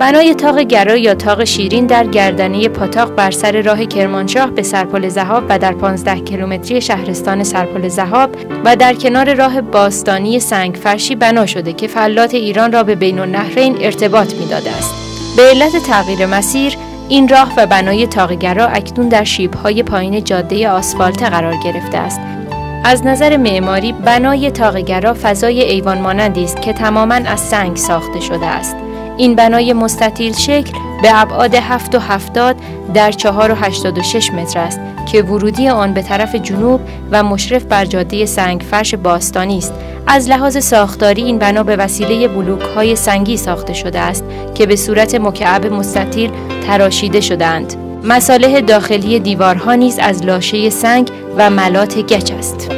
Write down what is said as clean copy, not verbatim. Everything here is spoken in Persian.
بنای طاق گرا یا طاق شیرین در گردنه پاتاق بر سر راه کرمانشاه به سرپل ذهاب و در 15 کیلومتری شهرستان سرپل ذهاب و در کنار راه باستانی سنگفرشی بنا شده که فلات ایران را به بین النهرین ارتباط می‌داده است. به علت تغییر مسیر، این راه و بنای طاق گرا اکنون در شیب‌های پایین جاده آسفالته قرار گرفته است. از نظر معماری، بنای طاق گرا فضای ایوان مانندی است که تماماً از سنگ ساخته شده است. این بنای مستطیل شکل به ابعاد 7.70 در 4.86 متر است که ورودی آن به طرف جنوب و مشرف بر جاده سنگفرش باستانی است. از لحاظ ساختاری این بنا به وسیله بلوک‌های سنگی ساخته شده است که به صورت مکعب مستطیل تراشیده شده‌اند. مصالح داخلی دیوارها نیز از لاشه سنگ و ملات گچ است.